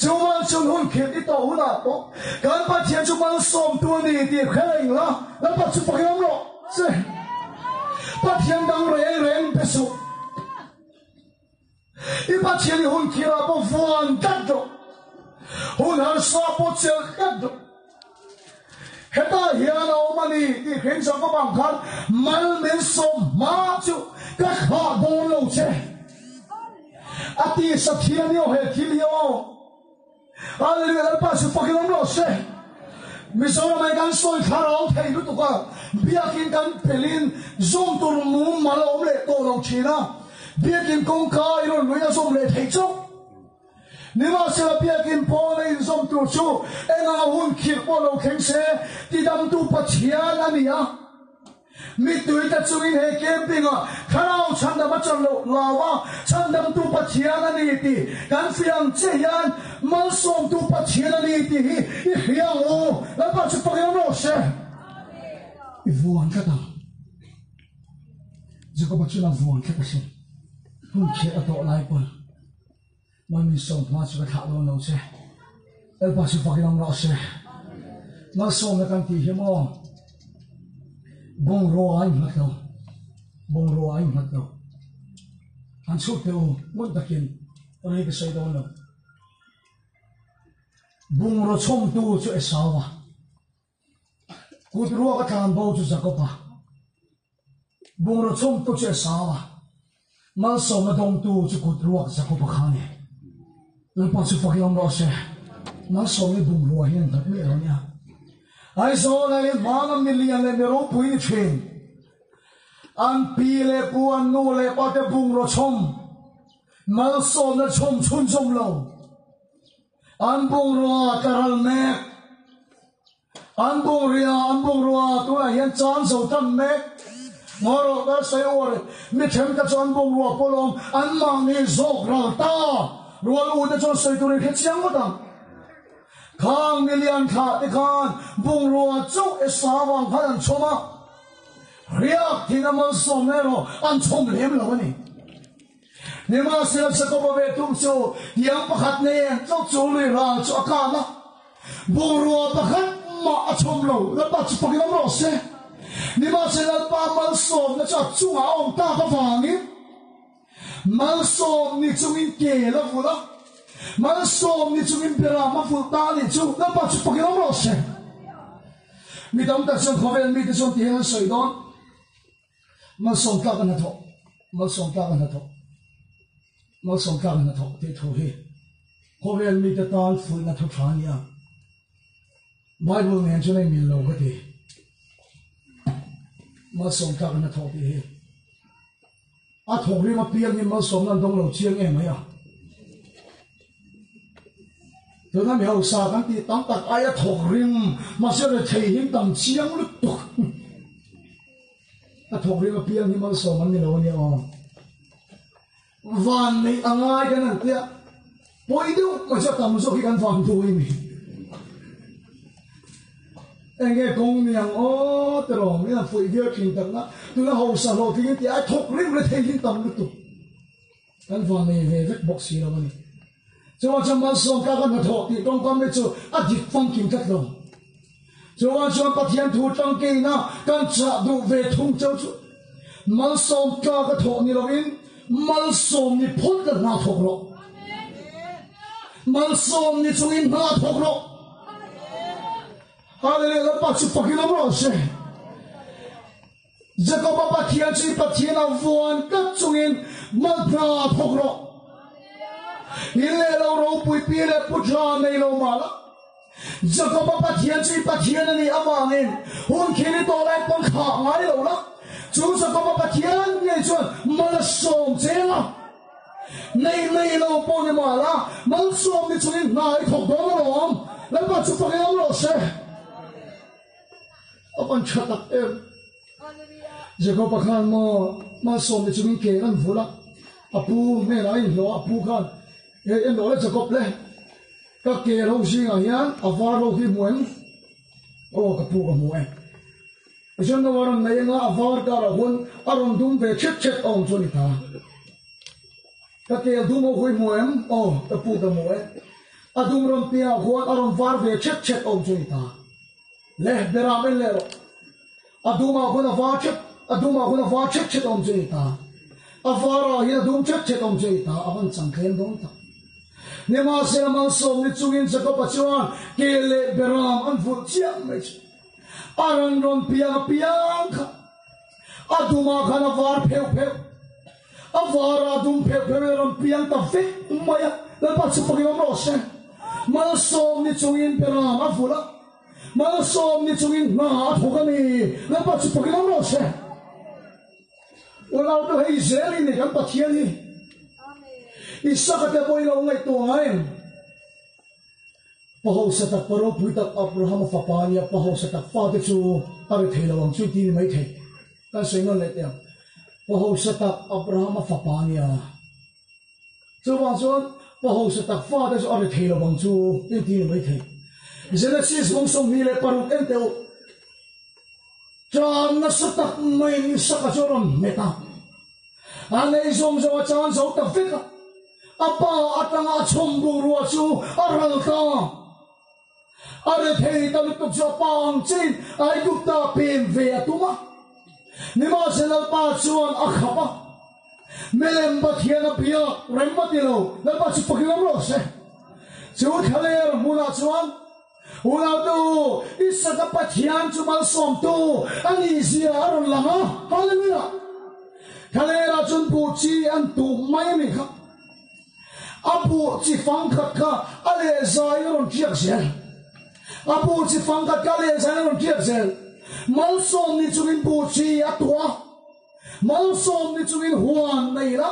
จูมันจนหุ่นเขียนที่ตัวหุ่นอ่ะปุ๊การปัจเจียนจูมันส่งตัวนี้ที่แค่เองละแล้วปัจจุบันยังรอเสียปัจเจียนดังเร่งไปสุดอีปัจเจียนหุ่นเขียนปุ๊บฟันกัดดูหุ่นหันสาปุ๊บเจอกัดดูเฮต้าเฮียนเอามานี่ที่เห็นสังกับบางครั้งมันเป็นสมมาจูก็ขาดโดนลูกเชอติสักทีนี้เอาเหตุที่เลี้ยวอะไรแล้วป้าสุภกิจน้ำร้อนเช Mizoram ay kan soy kharao thei lu tuka biakin kan pelin zom tur mu malom le to lo china biakin kong ka iro luya zom le thei chok nima se biakin po le zom tur chu enga hun khir po lo kheng se ti dam tu pathian ania mi tui ta chungin he campinga kharao chanda ma chon lo lawa chandam tu pathian ani ti kan fiang che yan mal som tu pathian ani ti hi hiang o la pa chu pakiam ro se vuan ka ta jiko ba chu na vuan ka ta se hun che a to lai pa ma mi som ma chu ka lo no se el pa chu pakiam ro se mal som na kan ti hi mo bong ro ai mat do an chu te o mon takin oi ka sai do no bong ro chom tu chu esawa kut ro ka tham bo chu zakopa bong ro chom tu chu esawa mal so na dong tu chu kut ro ka zakopa khane le pa chu fakiam ro se mal so ni bong ro hian tak me ro nya ai so na le manam million le ro pui chen an pi le pu an nu le pa te bung ro chom mal so na chom chun chom lo an bung ro karal me an bung ro tu hian chan so tam me ngoro ka sai or mi them ka chan bung ro polom an mang ni zok ra ta ro lu de chon sai tu ri khe chiang mo dang khang million kha te khan bung ro chu esawang khan choma riak thinamal somero an chom lem lo ni nima sirap sa ko be tum chu yang pakhat ne chu chu le ra chu ka na bung ro pakhat ma a chom lo la pa chu pakiam ro se nima sirap pa mal som na cha chu a ong ta pa wangi mal som ni chu in ke la fu la mal som ni chu in pera ma fu ta ni chu la pa chu pakiam ro se mi dam ta son khovel mi te son ti han soi don mal som ta kan tho mal som ta kan tho mal som ta kan tho te tho he khovel mi te tan fu na tho than ya bible ngen chu nei min lo ka ti mal som ta kan tho ti he a tho ri ma piang ni mal som nan dong lo chiang em ya tôi nói mèo sa cái gì tắm tạt ai thọc rim mà sẽ là thầy hiến tầm chiang lúc tục thọc rim mà piang hiến mà sầu mình đi đâu nhỉ van này anh ai cái này tiếc bồi đâu mà sẽ tầm số khi ăn van thôi mình anh nghe công miệng ô từ rồi mình là phụ việc kinh tầm đó tôi nói hậu sa lo thì cái ai thọc rim là thầy hiến tầm lúc tục ăn van này về rất bốc xì đâu mình cho mal som ka kan tho ti tong kam me chu a dik phong kim tat lo cho pathian thu tang ke na kan cha du ve thung chau chu mal som ka tho ni lo in mal som ni phot ka na thok lo mal som ni chu in na thok lo hallelujah pa chu pakin lo se jacob pathian chi pathian a von ka chu in mal na thok lo ile lo ro pui pi le putra nei lo mala jacob pathian chi pathian ani amangin hun khini to lai pon kha ngai lo la chu jacob pathian nei chuan mal som chela nei lo pon ni mala mal som ni chuin ngai thok do lo la pa chu pa lo se apan chatak em jacob khan mo mal som ni chuin ke kan vula apu me lai lo apu khan em nói là Jacob lên các kẻ lâu sinh ở hiến ở vào lâu khi muốn các phụ các muội cho nên là này nga ở vào cả là huân ở trong đúng về chết ông cho người ta các kẻ đúng một khi muốn các phụ các muội ở đúng trong pia huân ở trong vào về chết ông cho người ta lẽ để làm cái lẽ ở đúng mà huân ở vào chết ở đúng mà huân ở vào chết ông cho người ta ở vào là hiến đúng chết ông cho người ta ở bên chẳng khen đúng ta nếu mà xem mà sống thì chúng in sẽ có bắt chuan kele beram an phụ chiang mấy aran ron piang kha aduma khana var pheu avara dum pheu ron piang ta fe maya la pat su pagi mo se mà sống thì chúng in beram an phụ la mal som ni chungin na thokani la pa chu pakilam ro se ulau to hei zeli ni kan pathian ni isakate boy lo ngai to ngai paho sa tak paro puitak Abraham fapania paho sa tak fa te chu ari thelawang chu ti mai thei kan soingo le te paho sa tak Abraham fapania chu wa chuan paho sa tak fa te chu ari thelawang chu ti mai thei Genesis mong som ni le paruk enteu chan na sa tak mai ni sa ka choron meta ane som zo chan zo tak fika apa atanga chombu ruwa chu aral ta are thei ta lu chu pang chin ai gu ta pem ve atuma nima senal pa chuan akhapa melem bathiana pia rembatilo la pa chu pakilam ro se chu khaler muna chuan ulau tu isaka pathian chu mal som tu ani zia aron lama hallelujah khalera chun pu chi an tu mai mi kha apu chi fang khat kha ale zai ron chiak sel apu chi fang khat ka le zai ron chiak sel mal som ni chungin pu chi atwa mal som ni chungin huan nei la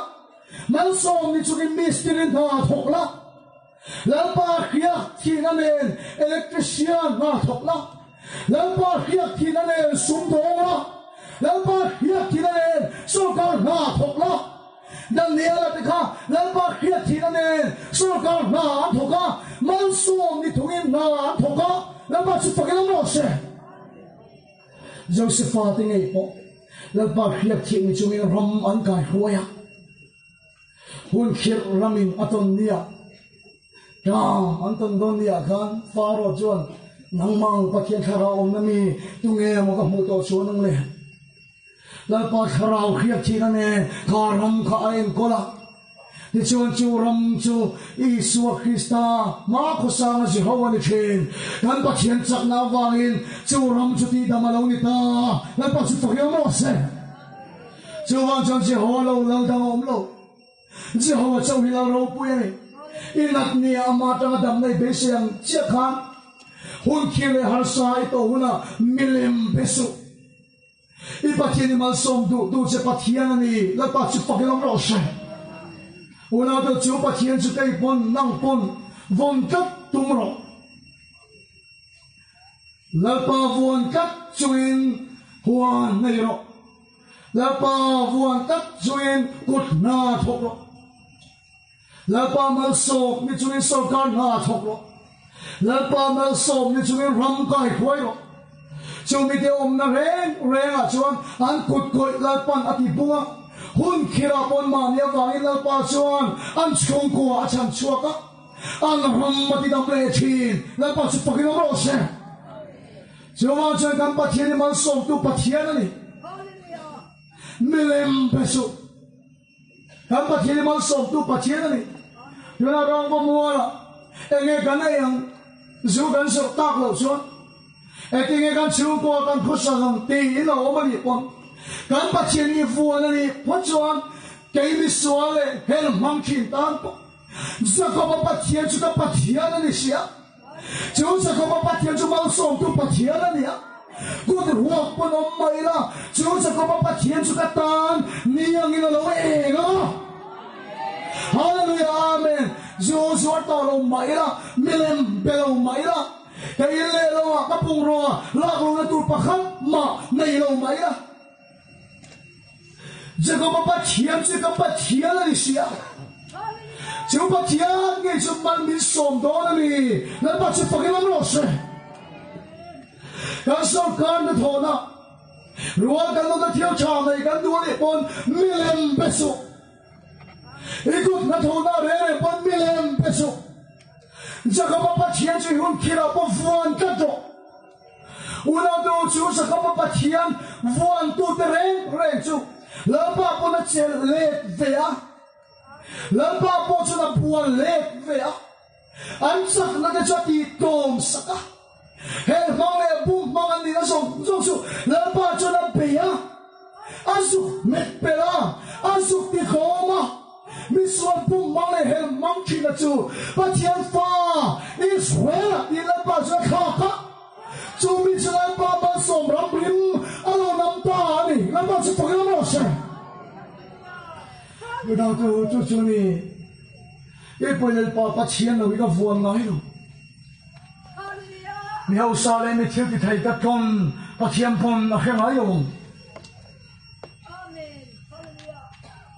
mal som ni chungin mistirin na thokla lalpa khia thina nen electrician na thokla lalpa khia thina nen sumdonga lalpa khia thina nen sokar na thokla Daniel atikha lalpa khia thina nen sokar na thoka mansom ni thungin na thoka lalpa chu pakilam ro se Josephat ngai po lalpa khia thina chungin ram an kai huaya hun khir ramin aton nia Anton Donia kan faro chuan nangmang pathian thara om nami tunge mo ka mu to chuan le la pa tharau khia thina ne karam kha ain kola ti chuan chu ram chu Isu Krista ma ko sang Jehovah ni chen kan pathian chak na wangin chu ram chu ti damalo ni ta la pa chu pakiam mo se chu wang chang Jehovah lo lang dang om lo Jehovah chau hi la ro pu ni inat ni amata dam nei be siang chia khan hun khile har sai to huna milim besu I pathian mal som du che pathian ni la pa chu pakilam ro se una do chu pathian chu kai pon nang pon von kat tumro la pa von kat chuin huan nei ro la pa von kat chuin kut na thok ro Lalpa mal som ni chungin sarkar na thoklo Lalpa mal som ni chungin ram kai khwairo Chumi te om na reng a chuan an kut koi lalpan ati bunga hun khira pon ma nia wangi lalpa chuan an chung ko a chan chuaka an ram mati dam le thin lalpa chu pakilam ro se Chuma chuan kan pathian mal som tu pathian ani milem pesu kan pathian mal som tu pathian ani Yuna rong pa mua la Enge kan na yang Zu kan sok tak lo chuan Eti nge kan chiu ko kan kusa lang Ti ina o ma ni pon Kan pathian ni fuwa na ni Po chuan Kei mi suwa le Hel mang kin tan po Zako pa pathian chu ka pathian na ni siya Chiu zako pa pathian chu mal som tu pathian na ni ya Good walk po no mai la Chiu zako pa pathian chu ka tan Niyang ina lo e nga Hallelujah, amen. Joshua talo maira, milem belo maira. Kaya lelo kapung roa, lago na turpakan ma nailo maira. Jago papatian, jago papatian na siya. Jago papatian, ngayon sa malmin somdo na ni, napat sa pakilam rose. Kaso kan na thona, ruwa kan na tiyaw chamay kan duwan ipon milem beso. Ikut na thona re pon milem peso jaga papathian chu hun khira po vuan ka do una do chu sa ka papathian vuan tu te re chu la pa po na chel le vea la pa po chu na buan le vea an sak na ka chati tom saka he mang le bum mang an ni na so chu la pa chu na bea asu met pela asu ti khoma Miswan pum male hel monkey na chu pathian fa Israel ila pa sa khaka chú mi cho lại ba ba sôm rắm rim alo nắm ta này nắm ta sẽ phải làm gì sao bữa nào chú này cái bây giờ ba chiên rồi cái vuông nói rồi mi hậu sao lại mi thiếu thì thầy ta con ba chiên phong là khen nói rồi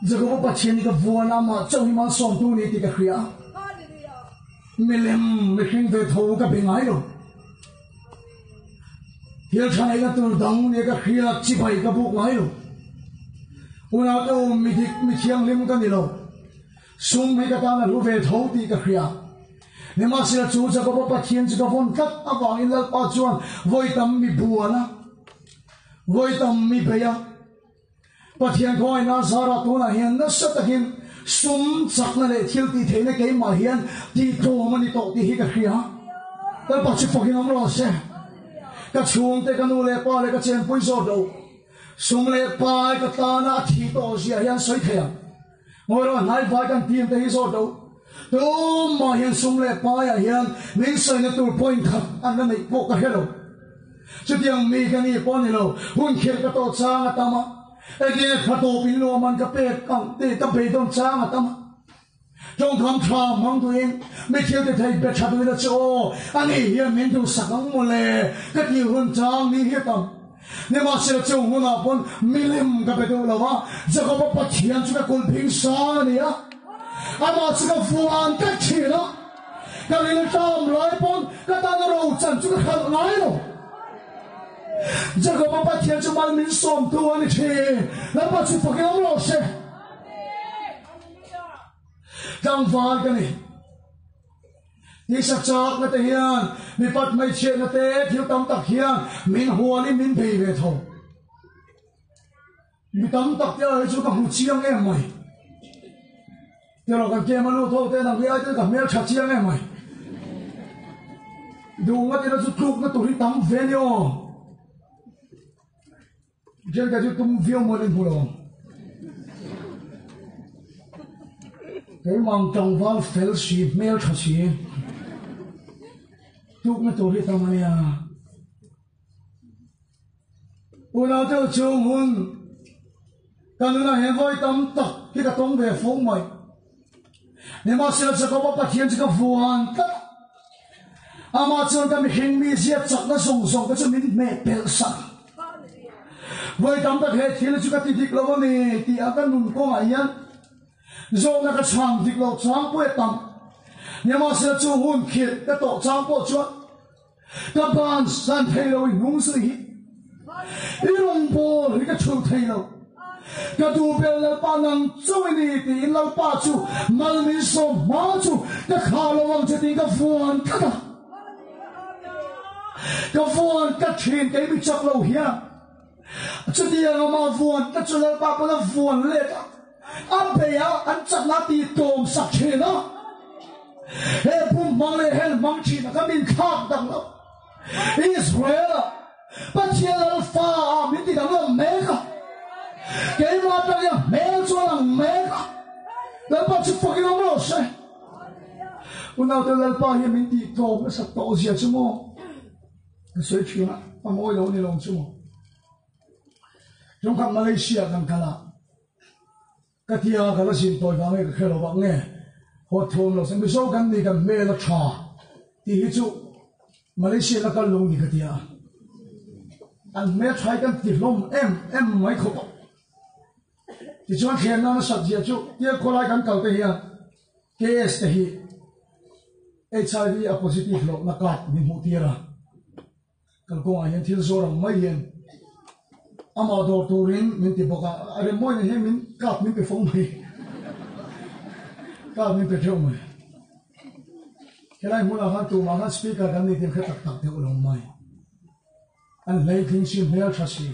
giờ có ba chiên cái vuông nào mà trong cái món sôm tu này thì cái khía mi lem mi khen về thâu cái bên ngay rồi hiện tại cái tu đóng này cái khía chỉ phải cái buộc ngay rồi bữa nào đâu mi chiang lem cái này rồi sung mấy cái ta là lúc về thâu thì cái khía nếu mà sẽ chú cho có ba chiên cho có vốn cắt à vàng in là ba chuan voi tâm mi buồn á voi tâm mi bây giờ ba chiên coi nó sao ra tu là hiện nó rất là hiện sum chắc là để thiếu thì thế này cái mà hiện thì tổ mà đi tổ thì cái khía cái ba chiên phải làm lo xe cái chuông thì cái nô lệ pa lệ cái chiên bui sốt đâu sum lệ pa cái ta na thì tổ gì hiện soi thèm ngồi đó hai vai cái tiền thì sốt đâu đâu mà hiện sum lệ pa ya hiện mình soi nó tụi point khát anh nó này bộ cái hello chứ tiếng mi cái này point hello hun kia cái tổ trang à tama cái này khát tổ pin lo man cái bể căng thì cái bể đông trang à tama trong tham tham mong tụi em mấy thiếu thì thầy bể chặt tụi nó cho anh ấy hiện mình tụi sắc ngang một lệ cái nhiều hơn trang đi hiện tâm nếu mà sẽ cho hun nào point milim cái bể đâu là vả giờ có bắt chiên cho cái con pin sa này á ama sila fuan ka china kalina tam lai pon katana ro chan chu khal ngai lo jaga papa thian chu mal min som tu ani the la pa chu fakam lo se dang van ka ni ni sak chak na te hian mi pat mai che na te thiu tam tak hian min huani min be ve tho mi tam tak te chu ka hu chiang em mai giờ còn kia mà lưu thô thế nào cái ai tới cả mẹ chặt chiang em mày đủ cái nó chút chút nó tụi đi tắm về nhau trên cái chút tung phiêu mà lên phủ cái mong trong vào phèo xịt mẹ chặt chiang chút nó tụi đi tắm này à bữa nào tôi chiều muộn cái nữa là hiện voi tắm tắc cái cái tông về phố mày nếu mà sẽ có bắt hiện cái vuông cắt, ama chọn cái hình mi giết chắc nó song song cái chỗ mình mẹ bèo sang, với tấm cái hệ thì là chúng ta tiếp tục lâu này thì ở cái nung có ai nhá, rồi là cái trang tiếp lâu trang bơi tắm, nếu mà sẽ cho hôn kia cái tổ trang bơi chuột, cái bàn san thay lâu nung sự hi, cái nung bò cái chuột thay lâu. cái đồ bèo là ba năng chơi này thì lâu ba chú mal mình so má chú cái khá lâu anh chỉ cái vuông cắt à cái vuông cắt trên cái bị chặt lâu hiền chỉ tiếng mà vuông cái chỗ là ba cái vuông lệ anh bây giờ anh chặt lá thì tôm sạch trên đó hệ bùn mang lệ hệ mang chi nó cái mình khác đằng đó Israel bắt chia là pha mình thì đằng là mấy cả cái mà ta ya mẹ cho rằng mẹ là bắt chước phải làm gì sao? Hôm nào tôi lên bao nhiêu mình đi tổ cái sắp tổ gì chứ mà cái suy chuyện á, mà mỗi lâu này lâu chứ mà trong các Malaysia các cái là cái thia cái là xin tôi vào cái cái lâu bằng nghe họ thôn lâu xem bây giờ cái này cái mẹ là trà thì cái chỗ Malaysia là cái lâu này cái thia anh mẹ trai cái thịt lông em mấy khẩu thì chúng ta khen nó sạch dễ chú tiếc có lại cái cầu thế here KS thế hi HIV a positive lo na cắt mình hụt tiền à cái công anh thiếu số rằng mấy hiện ama đồ turin mình thì bảo cả anh mỗi ngày mình cắt mình bị phong mày cắt mình bị trông mày cái này muốn là hắn tụ mà hắn speaker cái này thì phải tắc theo lòng mày anh lấy kinh nghiệm nhiều thật sự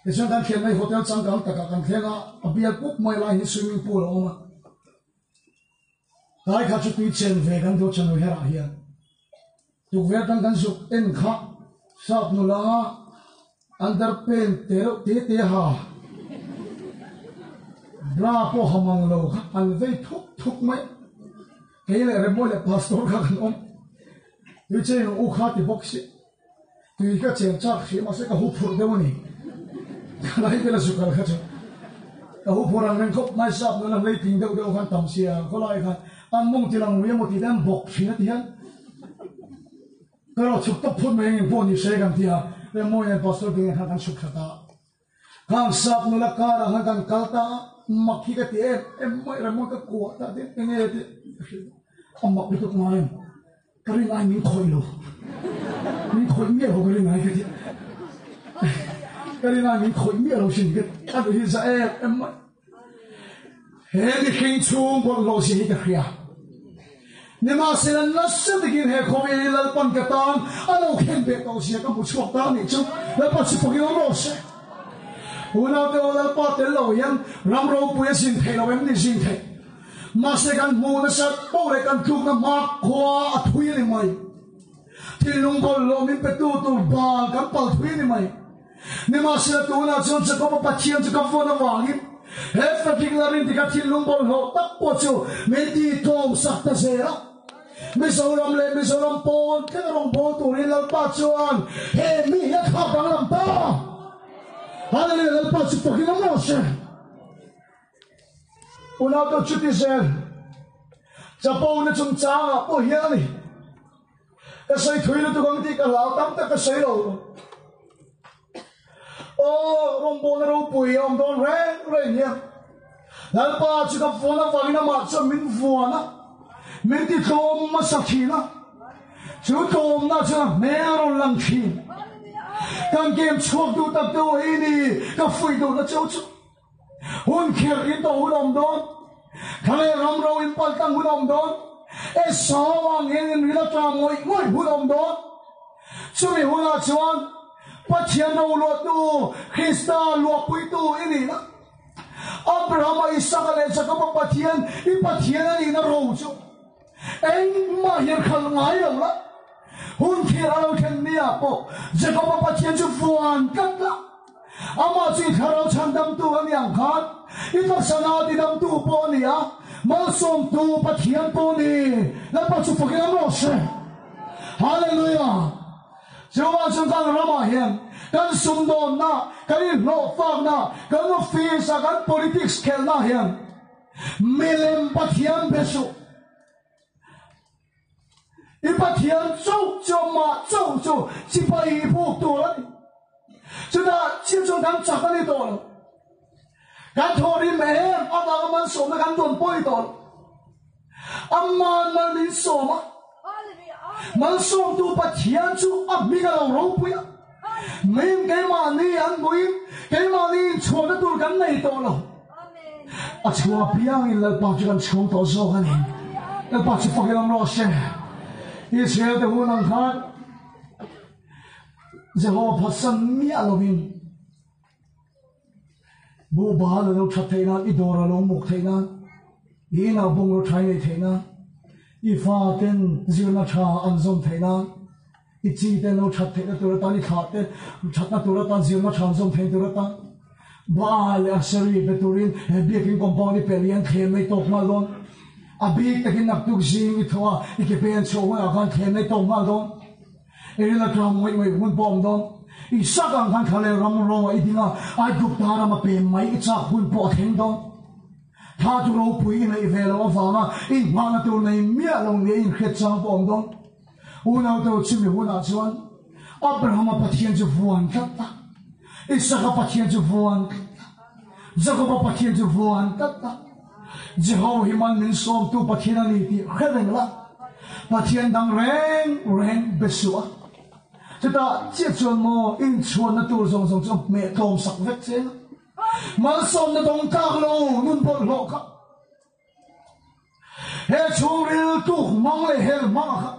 cái chúng ta khen này hotel trang cảng tất cả các khen à bây cúc mai lại những swimming pool ông mà đại khá chút tuổi trẻ về gần đó chân người ra hiện tục về đang gần dục en khá sắp nô la underpen te ha bra po hamang lo an vei thuk mai cái này là mỗi là pastor các ông tuổi trẻ ông khá thì box tùy các chèn chắc khi mà sẽ có hút phụ đâu nhỉ lấy cái là sự cần khát có hút phụ rằng nên khóc mai sắp nữa là lấy tiền đâu đâu khăn tầm xìa có lại khăn ăn mông thì lòng người một tí đem bọc phí nó tí hết cái đó chụp tập phun mình phun như xe cầm tia để mỗi ngày pastor đi khăn chụp khata khăn sắp nữa là cả là khăn kalta mặc khi cái tiền em mỗi lần mỗi cái cuộn ta thế cái này ông mặc được ngoài cái này mình khôi luôn mình khôi miệng của cái này cái này mình khôi miệng rồi xin cái anh đi ra em hết cái kinh chung của lo xin cái kia nhưng mà sẽ là nó sẽ được cái hệ khôi là bằng cái tan anh ông khen biệt đâu xin cái một chút tan này chứ là bắt chước cái nó lo sẽ hôm nào tôi là bắt đến lâu yên làm rồi bây xin thầy là em đi xin thầy mà sẽ cần mua nó sẽ bao lại cần chụp nó mặc qua thuê này mày thì lúc còn lo mình phải tu ba cần bảo thuê này mày nhưng mà sẽ tu nào chọn sẽ có một bát chiên sẽ có phone nó vàng đi hết phải kinh là mình thì cái thì lúc còn lo tắc qua chiều mình đi thong sắc ta sẽ đó mình sau làm lên mình sau làm pon cái làm pon tu đi làm bát chuan hey mình hết khắp đang làm ta hallelujah làm bát chuan cái nó sẽ hôm nào tôi chút đi xemจะปูนจุ่มจ้าปูเฮียนี่ก็ใส่ถุยแล้วตัวกันที่ก็เหลาตั้งแต่ก็ใส่เราโอ้ลงปูนเราปุยอมโดนแรงเนี่ยแล้วป้าจะกับฝนฟังน้ำมันจะมินฝนนะมินที่โจมมาสักทีนะจะโจมนะจะแม่เราลังทีการเกมชกดูตัดตัวอีนี่ก็ฟุยดูนะเจ้าจุหุ่นเขียรินตัวหุ่นอมโดนทะเลรำเราอินปัลตังหุ่นอมโดนสาวางเงินวิลาจามวยหุ่นอมโดนช่วยหุ่นอาชวนปัจเจียนเราลวดดูคริสตาลวดปุยตูอินี่นะอับราฮัมอิสระเลจะก็ปัจเจียนปัจเจียนนี่นะรู้จุมาเห็นขันไงเราละหุ่นที่เราเห็นเนี่ยปะจะก็ปัจเจียนจะฟันกันละอามาจีที่เราฉันดำตัวอย่างขันอีกสนาดีดำตัวปอนี่อ่ะมาส่งตัวปัจเจียนปอนี่แล้วปัจจุบันเราโรเช่ฮาเลลูยาเจ้าว่าฉันกันเรามาเห็นกันสุนทรนะกันโลฟังนะกันฟีซ่ากัน politics แค่นะเห็นมิเลมปัจเจียนเบสุอีปัจเจียนโจ้มาโจ้จิไปพวกตัวละ就那接触咱咋个的多了，咱托的没，阿爸们说的咱多不会多，阿妈们你说嘛，们说都把天主阿米个老老不呀，没给嘛你人不应，给嘛你错的都跟你多了，阿错不样的来把这个穷多少个人，来把这发给他们老些，一切都不能看。จะว่าพัฒน์มีอารมณ์บูบาลเราชัดเทนันอีดอร์เราหมกเทนันอีน่าบุงเราใช้ในเทนันอีฟ้าเต้นจิวนาชาอันซอมเทนันอีจีเต้นเราชัดเทนตัวตันอีขาเต้นชัดนัตัวตันจิวนาชาอันซอมเทนตัวตันบ้าเลยอาศัยเป็นตัวรินเบียกินคอมพาวนี่เป็นเลี้ยงเทไม่ตกมาลงอาบีกตะกินนักตุกซิงอีทัวอีกเป็นโชว์ว่าอาการเทไม่ตกมาลงเอริลากรามไว้หุ่นปอมดอนอีสักอันกันทะเลรำร้องไอ้ที่น่ะไอ้กุบตารามาเป็นไม่จับหุ่นปอดเห็นดอนถ้าจุเราปุยในเวลาฟังนะอีมาณตัวในเมียลงเนี่ยอินเขียนจังปอมดอนหุ่นเอาตัวชิมหุ่นอาชวนอับราฮัมปะเทียนจะฟันกัตตาอีสักปะเทียนจะฟันจักรปะเทียนจะฟันกัตตาจะเอาหิมันมินสอมตัวปะเทียนนี่ที่แค่เรื่องละปะเทียนดังแรงเบสัวจะตาเจี๊ยบชวนโมอินชวนนัตัวทรงเมตตมสักเวกเซนมาสอนนัตรงกางโลนุ่นบนโลกเฮชูริลตุกมังเลเฮลมาค่ะ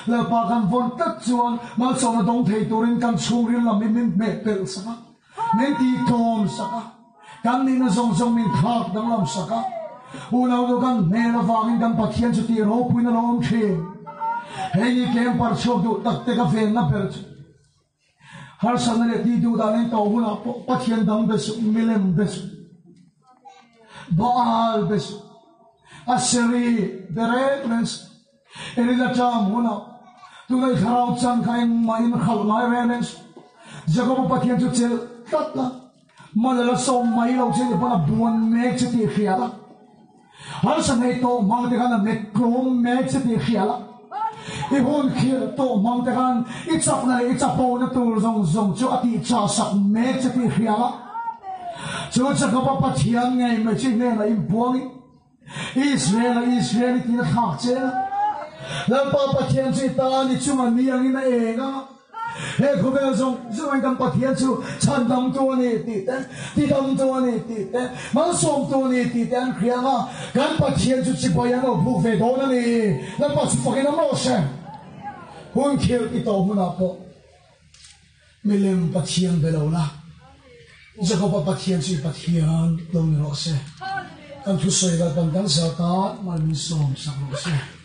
แล้วปากันฝนตัดชวนมาสอนนัตรงเทตุรินกันชูริลละมินเมตเปิลสักเมตีโทมสักกันนี่นะทรงมินขาดดังลำสักอุณาดูกันเมลฟามินกันปัจเจียนจุดที่โรปุยนลมเชนเฮ้ยเกมปัจจุบันตัดเตะกับเฟนนับเปิดฮาร์สันเนี่ยที่ดูด้านนี้ตัวหุ่นปัจเจียนดังเบสมิเลมเบสบาลเบสอัสเซรีเดเรกเนสเอริลาจามหุ่น tu này khao chăng khai mai in khal mai ren Jacob pathian chu chel tat la malala som mai lo che pa na buan me che ti khiala har san nei to mang te kan me krom me che ti khiala I hon khir to mang te kan I chap na tur zong chu ati cha sak me che ti khiala chu Jacob pathian ngai me che ne na im buang Israel ti na khak che la pa pathian chu ta ni chu ma ni ang ina enga he khobel zong anh kam pathian chu chan dam to ni ti dam to ni ti ma som to ni ti an khrianga kan pathian chu chi boyan o bu ve do na ni la pa chu pakin mo she hun khil ti to huna po milem pathian belo la Jacob pathian chu pathian lo ni ro se kan thu soi ga ban dan sa ta mal min som sak ro se